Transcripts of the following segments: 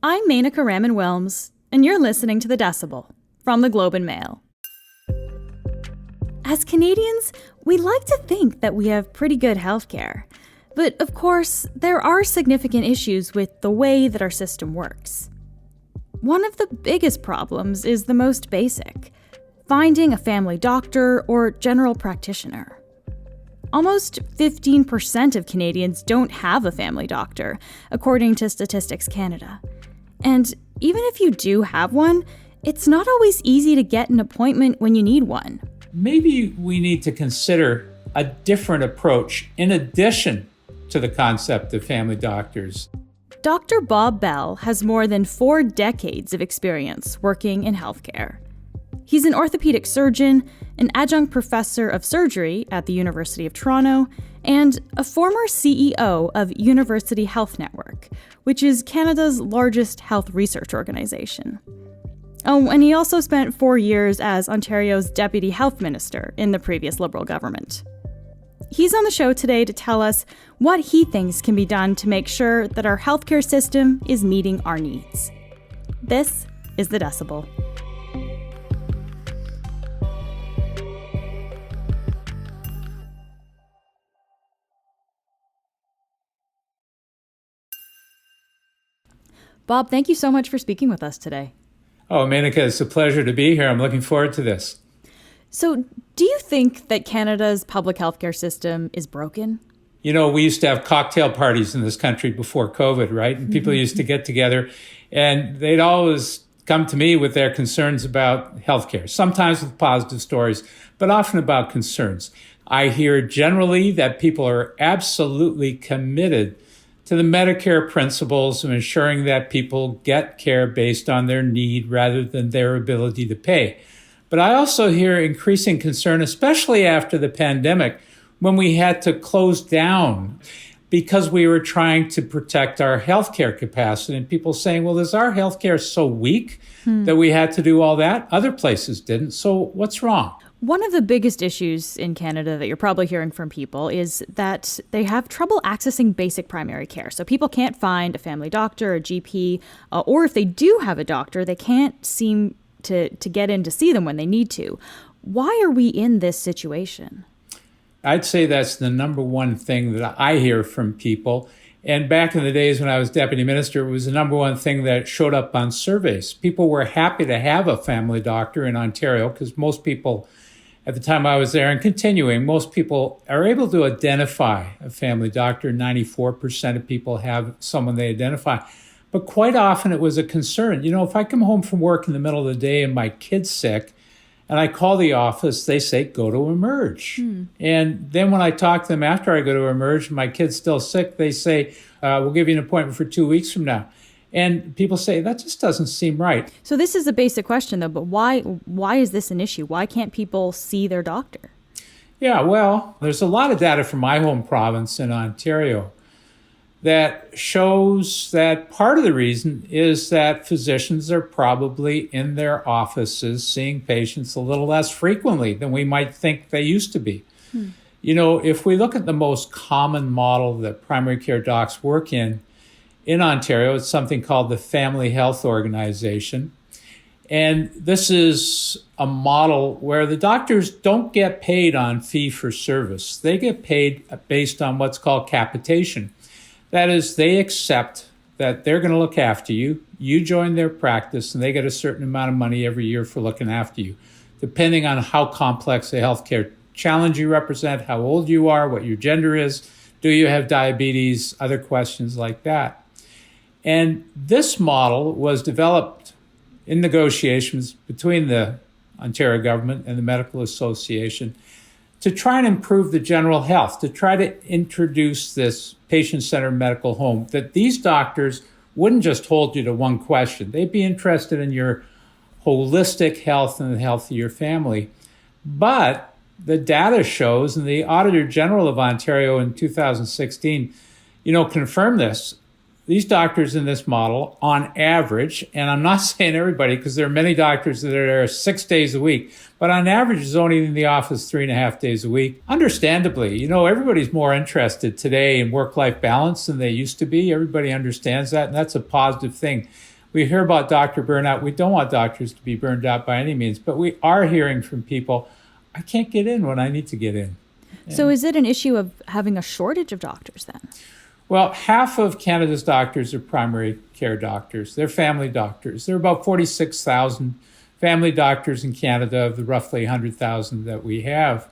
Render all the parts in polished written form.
I'm Menaka Raman-Wilms, and you're listening to The Decibel from the Globe and Mail. As Canadians, we like to think that we have pretty good healthcare. But of course, there are significant issues with the way that our system works. One of the biggest problems is the most basic: finding a family doctor or general practitioner. Almost 15% of Canadians don't have a family doctor, according to Statistics Canada. And even if you do have one, it's not always easy to get an appointment when you need one. Maybe we need to consider a different approach in addition to the concept of family doctors. Dr. Bob Bell has more than 4 decades of experience working in healthcare. He's an orthopedic surgeon, an adjunct professor of surgery at the University of Toronto, and a former CEO of University Health Network, which is Canada's largest health research organization. Oh, and he also spent 4 years as Ontario's Deputy Health Minister in the previous Liberal government. He's on the show today to tell us what he thinks can be done to make sure that our healthcare system is meeting our needs. This is The Decibel. Bob, thank you so much for speaking with us today. Oh, Menaka, it's a pleasure to be here. I'm looking forward to this. So, do you think that Canada's public healthcare system is broken? You know, we used to have cocktail parties in this country before COVID, right? And people used to get together, and they'd always come to me with their concerns about healthcare, sometimes with positive stories, but often about concerns. I hear generally that people are absolutely committed to the Medicare principles of ensuring that people get care based on their need rather than their ability to pay. But I also hear increasing concern, especially after the pandemic, when we had to close down because we were trying to protect our healthcare capacity. And people saying, well, is our healthcare so weak that we had to do all that? Other places didn't. So what's wrong? One of the biggest issues in Canada that you're probably hearing from people is that they have trouble accessing basic primary care. So people can't find a family doctor, a GP, or if they do have a doctor, they can't seem to get in to see them when they need to. Why are we in this situation? I'd say that's the number one thing that I hear from people. And back in the days when I was deputy minister, it was the number one thing that showed up on surveys. People were happy to have a family doctor in Ontario because most people, at the time I was there and continuing, most people are able to identify a family doctor. 94% of people have someone they identify. But quite often it was a concern. You know, if I come home from work in the middle of the day and my kid's sick, and I call the office, they say, go to Emerge. And then when I talk to them after I go to Emerge, my kid's still sick, they say, we'll give you an appointment for 2 weeks from now. And people say, that just doesn't seem right. So this is a basic question, though, but why is this an issue? Why can't people see their doctor? Yeah, well, there's a lot of data from my home province in Ontario that shows that part of the reason is that physicians are probably in their offices seeing patients a little less frequently than we might think they used to be. You know, if we look at the most common model that primary care docs work in Ontario, it's something called the Family Health Organization. And this is a model where the doctors don't get paid on fee for service. They get paid based on what's called capitation. That is, they accept that they're going to look after you. You join their practice, and they get a certain amount of money every year for looking after you, depending on how complex a healthcare challenge you represent, how old you are, what your gender is, do you have diabetes, other questions like that. And this model was developed in negotiations between the Ontario government and the Medical Association to try and improve the general health, to try to introduce this patient-centered medical home, that these doctors wouldn't just hold you to one question. They'd be interested in your holistic health and the health of your family. But the data shows, and the Auditor General of Ontario in 2016, confirmed this. These doctors in this model, on average, and I'm not saying everybody because there are many doctors that are there 6 days a week, but on average is only in the office 3.5 days a week. Understandably, everybody's more interested today in work-life balance than they used to be. Everybody understands that, and that's a positive thing. We hear about doctor burnout. We don't want doctors to be burned out by any means, but we are hearing from people, I can't get in when I need to get in. So is it an issue of having a shortage of doctors then? Well, half of Canada's doctors are primary care doctors. They're family doctors. There are about 46,000 family doctors in Canada of the roughly 100,000 that we have.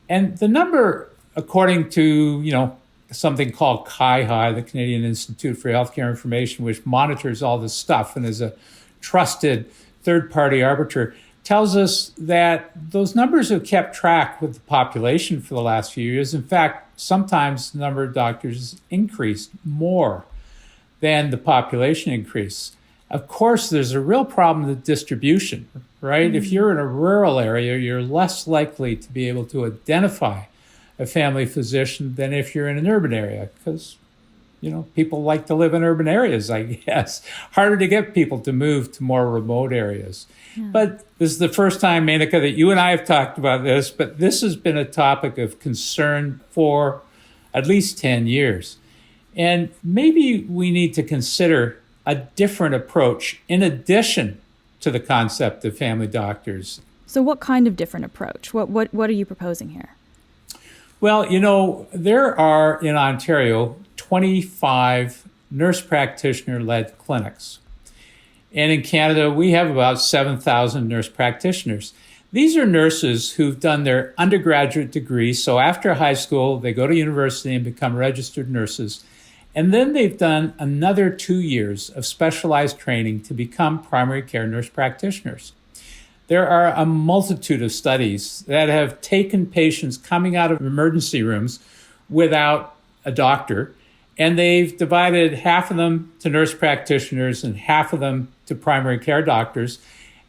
And the number, according to, something called CIHI, the Canadian Institute for Healthcare Information, which monitors all this stuff and is a trusted third-party arbiter, tells us that those numbers have kept track with the population for the last few years. In fact, sometimes the number of doctors increased more than the population increase. Of course, there's a real problem with distribution, right? Mm-hmm. If you're in a rural area, you're less likely to be able to identify a family physician than if you're in an urban area, because people like to live in urban areas, I guess. Harder to get people to move to more remote areas. Yeah. But this is the first time, Menaka, that you and I have talked about this, but this has been a topic of concern for at least 10 years. And maybe we need to consider a different approach in addition to the concept of family doctors. So what kind of different approach? What are you proposing here? Well, there are in Ontario 25 nurse practitioner-led clinics. And in Canada, we have about 7,000 nurse practitioners. These are nurses who've done their undergraduate degree. So after high school, they go to university and become registered nurses. And then they've done another 2 years of specialized training to become primary care nurse practitioners. There are a multitude of studies that have taken patients coming out of emergency rooms without a doctor, and they've divided half of them to nurse practitioners and half of them to primary care doctors.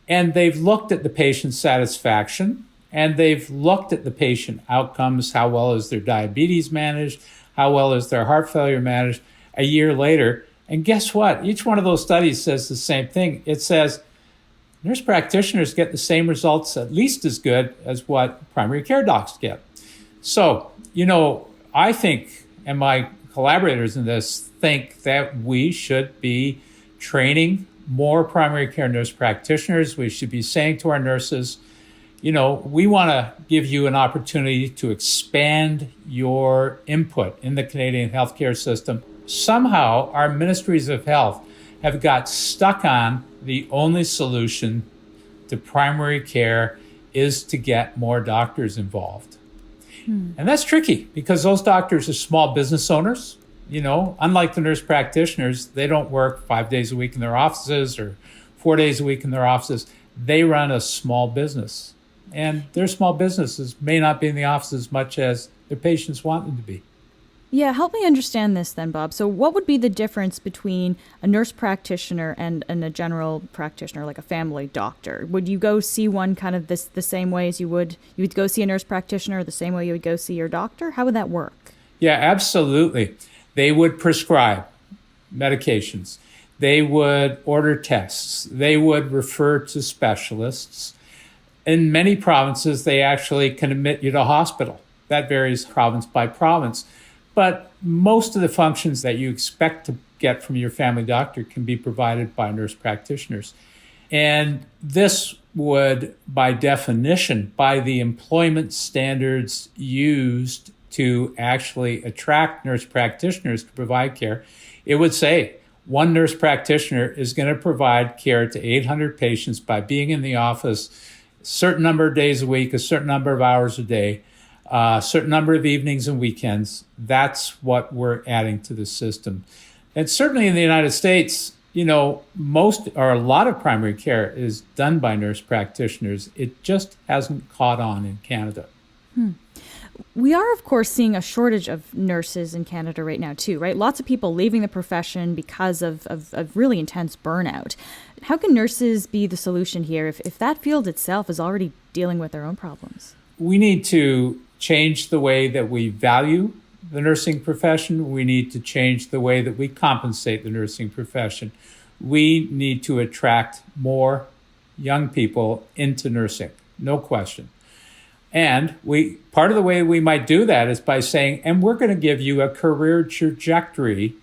And they've looked at the patient satisfaction, and they've looked at the patient outcomes, how well is their diabetes managed, how well is their heart failure managed a year later. And guess what? Each one of those studies says the same thing. It says nurse practitioners get the same results, at least as good as what primary care docs get. So, I think, and my collaborators in this think, that we should be training more primary care nurse practitioners. We should be saying to our nurses, we want to give you an opportunity to expand your input in the Canadian healthcare system. Somehow, our ministries of health have got stuck on the only solution to primary care is to get more doctors involved. And that's tricky because those doctors are small business owners. Unlike the nurse practitioners, they don't work 5 days a week in their offices or 4 days a week in their offices. They run a small business. And their small businesses may not be in the office as much as their patients want them to be. Yeah, help me understand this then, Bob. So what would be the difference between a nurse practitioner and a general practitioner, like a family doctor? Would you go see one kind of the same way as you would go see a nurse practitioner, the same way you would go see your doctor? How would that work? Yeah, absolutely. They would prescribe medications. They would order tests. They would refer to specialists. In many provinces, they actually can admit you to hospital. That varies province by province. But most of the functions that you expect to get from your family doctor can be provided by nurse practitioners. And this would, by definition, by the employment standards used to actually attract nurse practitioners to provide care, it would say one nurse practitioner is going to provide care to 800 patients by being in the office a certain number of days a week, a certain number of hours a day, a certain number of evenings and weekends. That's what we're adding to the system. And certainly in the United States, most or a lot of primary care is done by nurse practitioners. It just hasn't caught on in Canada. We are, of course, seeing a shortage of nurses in Canada right now, too, right? Lots of people leaving the profession because of really intense burnout. How can nurses be the solution here if that field itself is already dealing with their own problems? We need to change the way that we value the nursing profession. We need to change the way that we compensate the nursing profession. We need to attract more young people into nursing, no question. And part of the way we might do that is by saying, and we're going to give you a career trajectory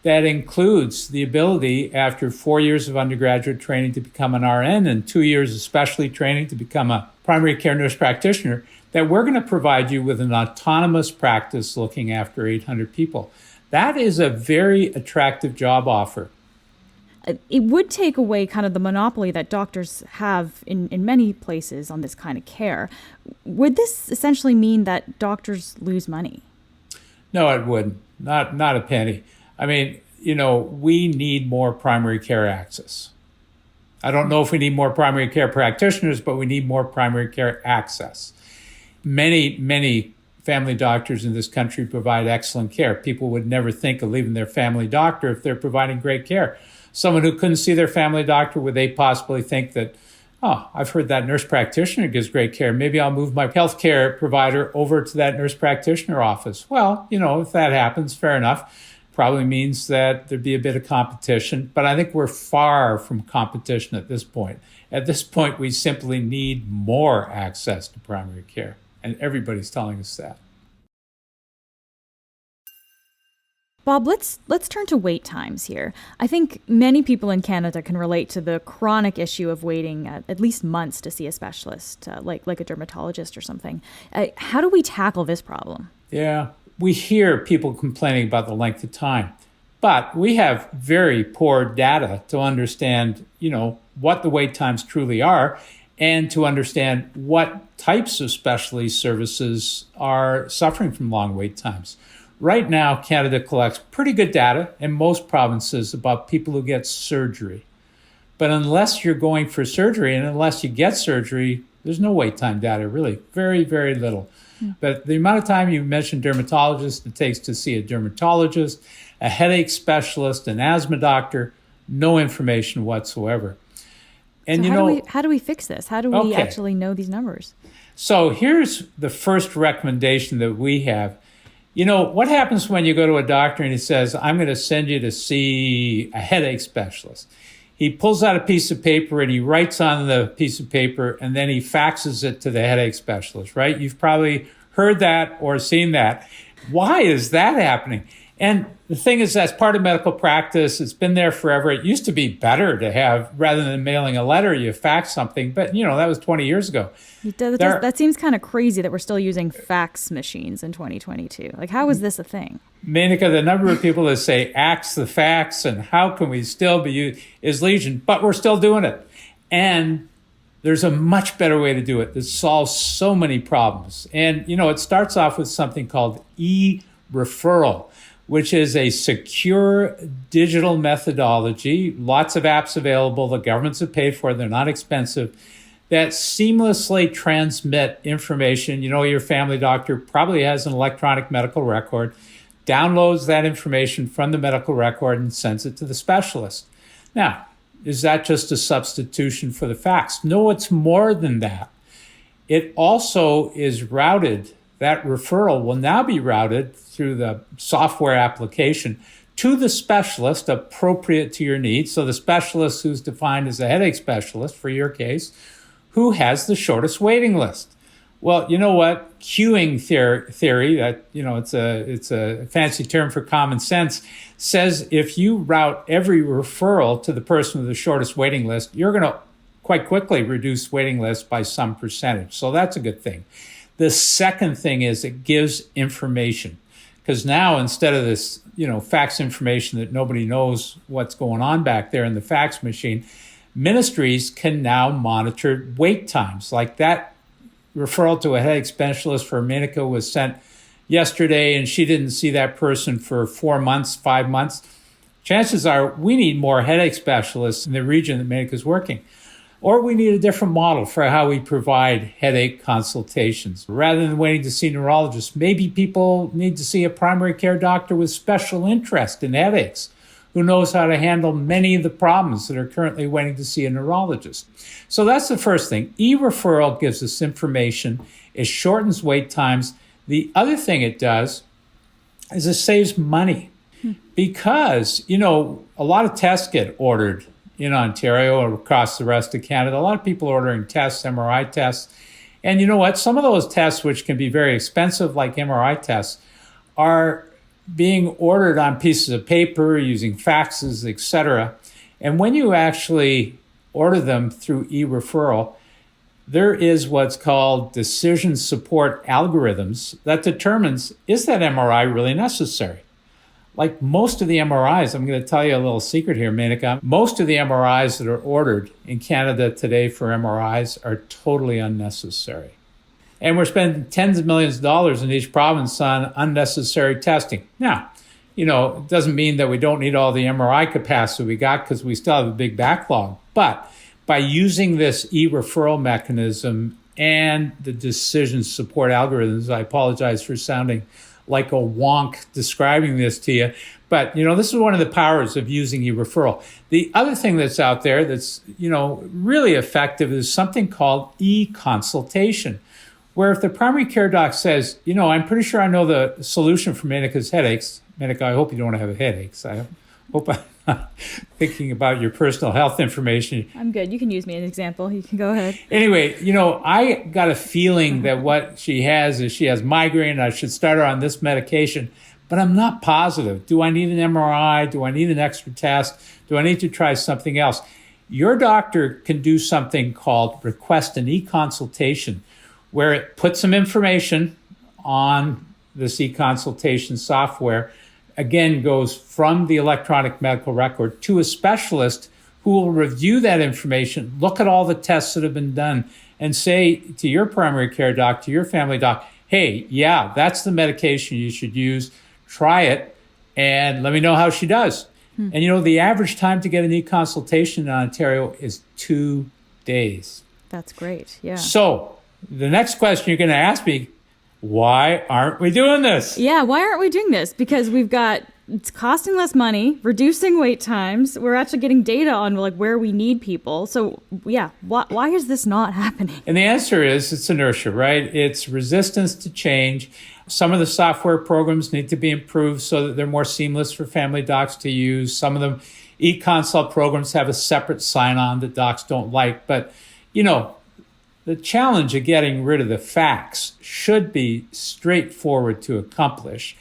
that includes the ability after 4 years of undergraduate training to become an RN and 2 years of specialty training to become a primary care nurse practitioner, that we're going to provide you with an autonomous practice looking after 800 people. That is a very attractive job offer. It would take away kind of the monopoly that doctors have in many places on this kind of care. Would this essentially mean that doctors lose money? No, it wouldn't. Not a penny. I mean, we need more primary care access. I don't know if we need more primary care practitioners, but we need more primary care access. Many family doctors in this country provide excellent care. People would never think of leaving their family doctor if they're providing great care. Someone who couldn't see their family doctor, would they possibly think that, oh, I've heard that nurse practitioner gives great care. Maybe I'll move my healthcare provider over to that nurse practitioner office. Well, if that happens, fair enough. Probably means that there'd be a bit of competition, but I think we're far from competition at this point. At this point, we simply need more access to primary care, and everybody's telling us that. Bob, let's turn to wait times here. I think many people in Canada can relate to the chronic issue of waiting at least months to see a specialist, like a dermatologist or something. How do we tackle this problem? Yeah, we hear people complaining about the length of time, but we have very poor data to understand, what the wait times truly are and to understand what types of specialty services are suffering from long wait times. Right now, Canada collects pretty good data in most provinces about people who get surgery. But unless you're going for surgery and unless you get surgery, there's no wait time data, really. Very, very little. But the amount of time you mentioned dermatologist it takes to see a dermatologist, a headache specialist, an asthma doctor, no information whatsoever. And so how do we fix this? How do we actually know these numbers? So here's the first recommendation that we have. What happens when you go to a doctor and he says, I'm going to send you to see a headache specialist? He pulls out a piece of paper and he writes on the piece of paper and then he faxes it to the headache specialist, right? You've probably heard that or seen that. Why is that happening? And the thing is, that's part of medical practice. It's been there forever. It used to be better to have, rather than mailing a letter, you fax something. But, that was 20 years ago. That seems kind of crazy that we're still using fax machines in 2022. Like, how is this a thing? Menaka, the number of people that say axe the fax and how can we still be used is legion, but we're still doing it. And there's a much better way to do it that solves so many problems. And, it starts off with something called EReferral, which is a secure digital methodology. Lots of apps available. The governments have paid for it. They're not expensive. That seamlessly transmit information. Your family doctor probably has an electronic medical record, downloads that information from the medical record and sends it to the specialist. Now, is that just a substitution for the fax? No, it's more than that. It also is routed. That referral will now be routed through the software application to the specialist appropriate to your needs. So the specialist who's defined as a headache specialist, for your case, who has the shortest waiting list. Well, you know what? Queuing theory, that it's a fancy term for common sense, says if you route every referral to the person with the shortest waiting list, you're going to quite quickly reduce waiting lists by some percentage. So that's a good thing. The second thing is it gives information, because now instead of this, fax information that nobody knows what's going on back there in the fax machine, ministries can now monitor wait times. Like that referral to a headache specialist for Menaka was sent yesterday and she didn't see that person for 4 months, 5 months. Chances are we need more headache specialists in the region that Menaka's working. Or we need a different model for how we provide headache consultations. Rather than waiting to see neurologists, maybe people need to see a primary care doctor with special interest in headaches, who knows how to handle many of the problems that are currently waiting to see a neurologist. So that's the first thing. EReferral gives us information. It shortens wait times. The other thing it does is it saves money because, a lot of tests get ordered in Ontario or across the rest of Canada. A lot of people are ordering tests, MRI tests. And you know what? Some of those tests, which can be very expensive, like MRI tests, are being ordered on pieces of paper, using faxes, etc. And when you actually order them through EReferral, there is what's called decision support algorithms that determines, is that MRI really necessary? Like most of the MRIs, I'm going to tell you a little secret here, Menaka. Most of the MRIs that are ordered in Canada today for MRIs are totally unnecessary. And we're spending tens of millions of dollars in each province on unnecessary testing. Now, it doesn't mean that we don't need all the MRI capacity we got, because we still have a big backlog. But by using this EReferral mechanism and the decision support algorithms, I apologize for sounding like a wonk describing this to you, but this is one of the powers of using EReferral. The other thing that's out there that's really effective is something called e-consultation, where if the primary care doc says, I'm pretty sure I know the solution for Menaka's headaches. Menaka, I hope you don't have headaches. I hope I'm not thinking about your personal health information. I'm good. You can use me as an example. You can go ahead. Anyway, I got a feeling that what she has is she has migraine. I should start her on this medication, but I'm not positive. Do I need an MRI? Do I need an extra test? Do I need to try something else? Your doctor can do something called request an e-consultation, where it puts some information on this e-consultation software, again, goes from the electronic medical record to a specialist who will review that information, look at all the tests that have been done, and say to your primary care doc, to your family doc, hey, yeah, that's the medication you should use. Try it, and let me know how she does. And, the average time to get an e-consultation in Ontario is 2 days. That's great, yeah. So the next question you're going to ask me, why aren't we doing this? Yeah, why aren't we doing this? Because it's costing less money, reducing wait times. We're actually getting data on where we need people. So yeah, why is this not happening? And the answer is it's inertia, right? It's resistance to change. Some of the software programs need to be improved so that they're more seamless for family docs to use. Some of them, e-consult programs have a separate sign-on that docs don't like. But, the challenge of getting rid of the fax should be straightforward to accomplish.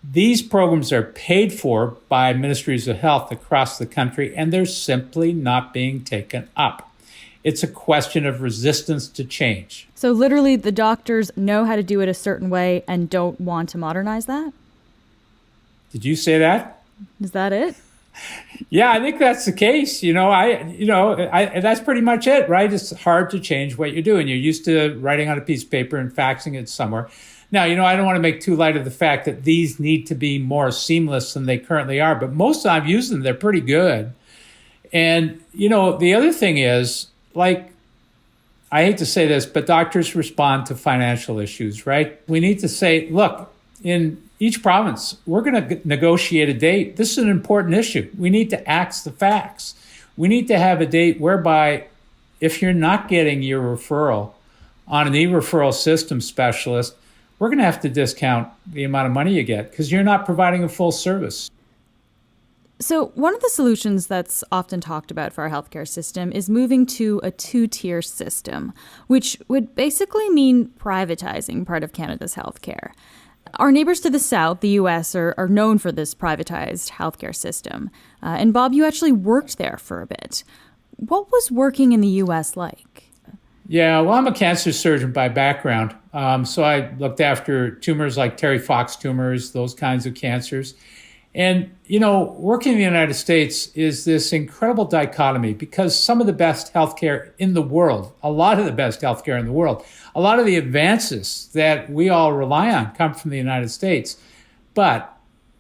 These programs are paid for by ministries of health across the country, and they're simply not being taken up. It's a question of resistance to change. So literally the doctors know how to do it a certain way and don't want to modernize that? Did you say that? Is that it? Yeah, I think that's the case. That's pretty much it, right? It's hard to change what you're doing. You're used to writing on a piece of paper and faxing it somewhere. Now, I don't want to make too light of the fact that these need to be more seamless than they currently are, but most of the time I've used them, they're pretty good. And, the other thing is, I hate to say this, but doctors respond to financial issues, right? We need to say, look, in each province, we're going to negotiate a date. This is an important issue. We need to axe the facts. We need to have a date whereby if you're not getting your referral on an e-referral system specialist, we're going to have to discount the amount of money you get because you're not providing a full service. So one of the solutions that's often talked about for our healthcare system is moving to a two-tier system, which would basically mean privatizing part of Canada's healthcare. Our neighbors to the south, the U.S., are known for this privatized healthcare system. And Bob, you actually worked there for a bit. What was working in the U.S. like? Yeah, well, I'm a cancer surgeon by background. So I looked after tumors like Terry Fox tumors, those kinds of cancers. And, working in the United States is this incredible dichotomy because some of the best healthcare in the world, a lot of the best healthcare in the world, a lot of the advances that we all rely on come from the United States. But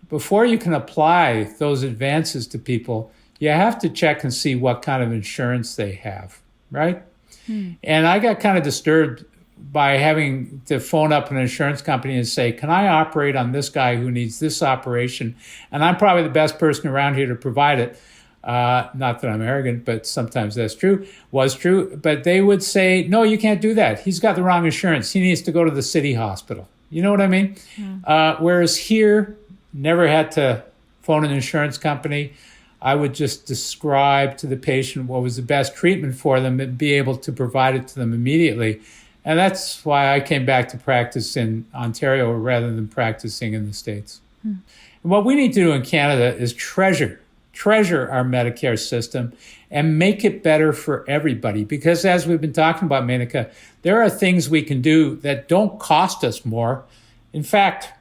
before you can apply those advances to people, you have to check and see what kind of insurance they have, right? And I got kind of disturbed by having to phone up an insurance company and say, can I operate on this guy who needs this operation? And I'm probably the best person around here to provide it. Not that I'm arrogant, but sometimes that's true, was true. But they would say, no, you can't do that. He's got the wrong insurance. He needs to go to the city hospital. You know what I mean? Whereas here, never had to phone an insurance company. I would just describe to the patient what was the best treatment for them and be able to provide it to them immediately. And that's why I came back to practice in Ontario rather than practicing in the States. And what we need to do in Canada is treasure our Medicare system and make it better for everybody. Because as we've been talking about, Menaka, there are things we can do that don't cost us more. In fact,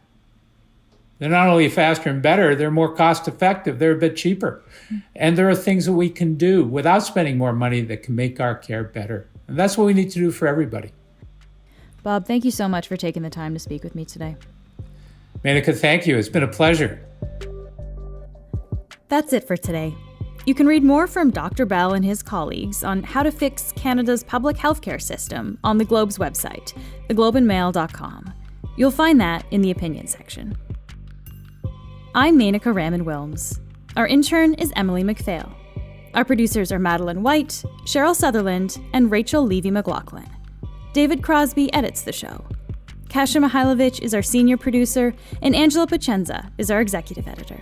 they're not only faster and better, they're more cost effective, they're a bit cheaper. And there are things that we can do without spending more money that can make our care better. And that's what we need to do for everybody. Bob, thank you so much for taking the time to speak with me today. Menaka, thank you. It's been a pleasure. That's it for today. You can read more from Dr. Bell and his colleagues on how to fix Canada's public healthcare system on the Globe's website, theglobeandmail.com. You'll find that in the opinion section. I'm Menaka Raman-Wilms. Our intern is Emily McPhail. Our producers are Madeline White, Cheryl Sutherland, and Rachel Levy-McLaughlin. David Crosby edits the show. Kasia Mihailovich is our senior producer, and Angela Pacenza is our executive editor.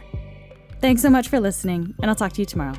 Thanks so much for listening, and I'll talk to you tomorrow.